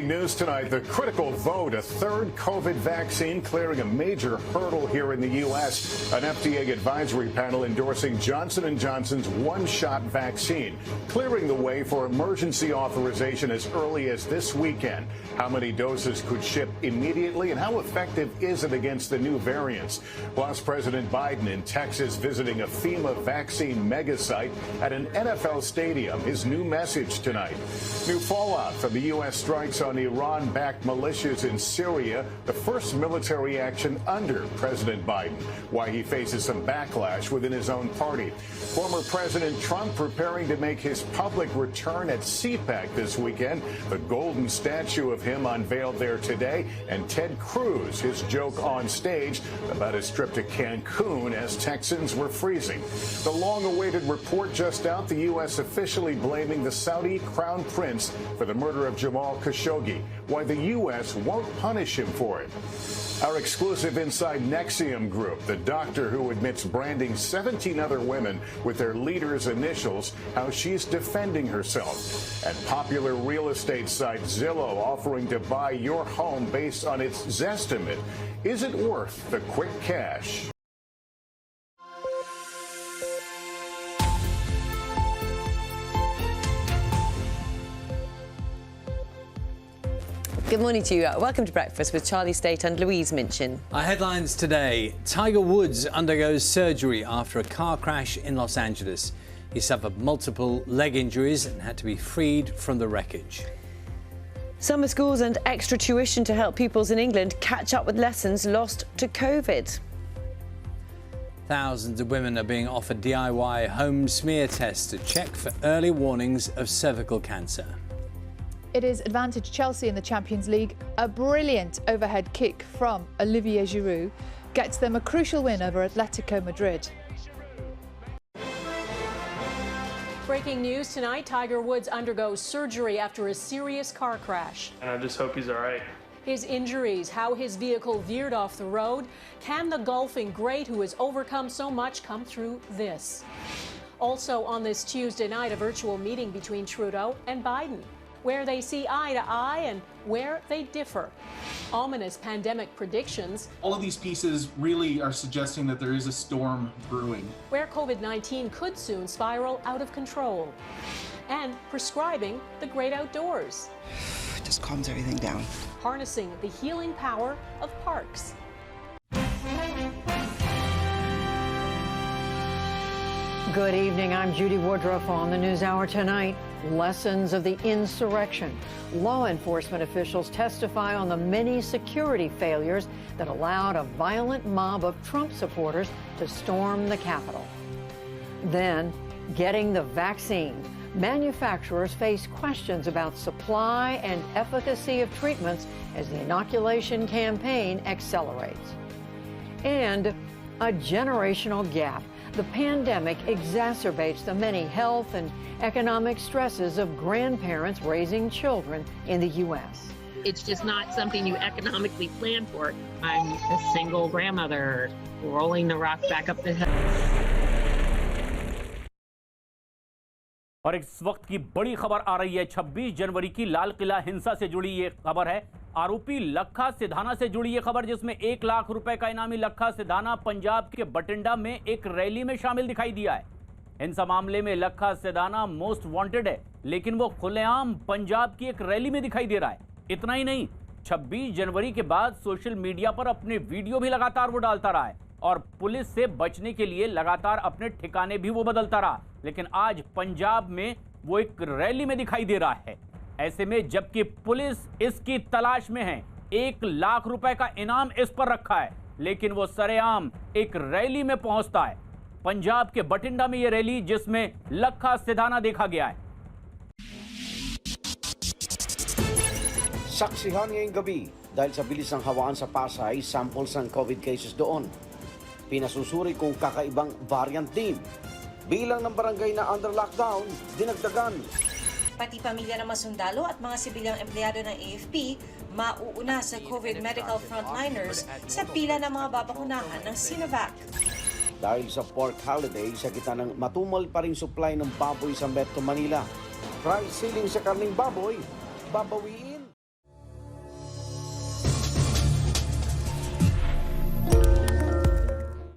Breaking news tonight, the critical vote, a third COVID vaccine clearing a major hurdle here in the U.S. An FDA advisory panel endorsing Johnson & Johnson's one-shot vaccine, clearing the way for emergency authorization as early as this weekend. How many doses could ship immediately, and how effective is it against the new variants? Plus, President Biden in Texas visiting a FEMA vaccine mega site at an NFL stadium. His new message tonight. New fallout from the U.S. strikes on Iran-backed militias in Syria, the first military action under President Biden. Why he faces some backlash within his own party. Former President Trump preparing to make his public return at CPAC this weekend. The golden statue of him unveiled there today. And Ted Cruz, his joke on stage about his trip to Cancun as Texans were freezing. The long-awaited report just out, the U.S. officially blaming the Saudi crown prince for the murder of Jamal Khashoggi. Why the U.S. won't punish him for it. Our exclusive inside NXIVM group, the doctor who admits branding 17 other women with their leader's initials, how she's defending herself. And popular real estate site Zillow offering to buy your home based on its Zestimate. Is it worth the quick cash? Good morning to you. Welcome to Breakfast with Charlie State and Louise Minchin. Our headlines today. Tiger Woods undergoes surgery after a car crash in Los Angeles. He suffered multiple leg injuries and had to be freed from the wreckage. Summer schools and extra tuition to help pupils in England catch up with lessons lost to COVID. Thousands of women are being offered DIY home smear tests to check for early warnings of cervical cancer. It is advantage Chelsea in the Champions League. A brilliant overhead kick from Olivier Giroud gets them a crucial win over Atletico Madrid. Breaking news tonight, Tiger Woods undergoes surgery after a serious car crash. And I just hope he's all right. His injuries, how his vehicle veered off the road. Can the golfing great who has overcome so much come through this? Also on this Tuesday night, a virtual meeting between Trudeau and Biden, where they see eye to eye and where they differ. Ominous pandemic predictions. All of these pieces really are suggesting that there is a storm brewing. Where COVID-19 could soon spiral out of control. And prescribing the great outdoors. It just calms everything down. Harnessing the healing power of parks. Good evening. I'm Judy Woodruff on the NewsHour tonight. Lessons of the insurrection. Law enforcement officials testify on the many security failures that allowed a violent mob of Trump supporters to storm the Capitol. Then, getting the vaccine. Manufacturers face questions about supply and efficacy of treatments as the inoculation campaign accelerates. And a generational gap. The pandemic exacerbates the many health and economic stresses of grandparents raising children in the U.S. It's just not something you economically plan for. I'm a single grandmother rolling the rock back up the hill. और इस वक्त की बड़ी खबर आ रही है 26 जनवरी की लाल किला हिंसा से जुड़ी ये खबर है। आरोपी लखा सिधाना से जुड़ी ये खबर, जिसमें 1 लाख रुपए का इनामी लखा सिधाना पंजाब के बठिंडा में एक रैली में शामिल दिखाई दिया है। हिंसा मामले में लखा सिधाना मोस्ट वांटेड है, लेकिन वो खुलेआम पंजाब की एक रैली में दिखाई दे रहा है। इतना ही नहीं, 26 जनवरी के बाद सोशल मीडिया पर अपने वीडियो भी लगातार वो डालता रहा है और पुलिस से बचने के लिए लगातार अपने ठिकाने भी वो बदलता रहा। लेकिन आज पंजाब में वो एक रैली में दिखाई दे रहा है। ऐसे में जबकि पुलिस इसकी तलाश में है, 1 लाख रुपए का इनाम इस पर रखा है, लेकिन वो सरेआम एक रैली में पहुंचता है। पंजाब के बठिंडा में ये रैली, जिसमें लखा सिधाना देखा गया है। Saksihan ngayong gabi dahil sa bilis ng hawaan sa Pasay, samples ng COVID cases doon. Pinasusuri kung kakaibang variant din. Bilang ng barangay na under lockdown, dinagdagan. Pati pamilya ng mga sundalo at mga sibilyang empleyado ng AFP mauuna sa COVID medical frontliners sa pila ng mga babakunahan ng Sinovac. Dahil sa pork holiday, sa gitna ng matumal pa ring supply ng baboy sa Metro Manila, price ceiling sa karning baboy, babawiin.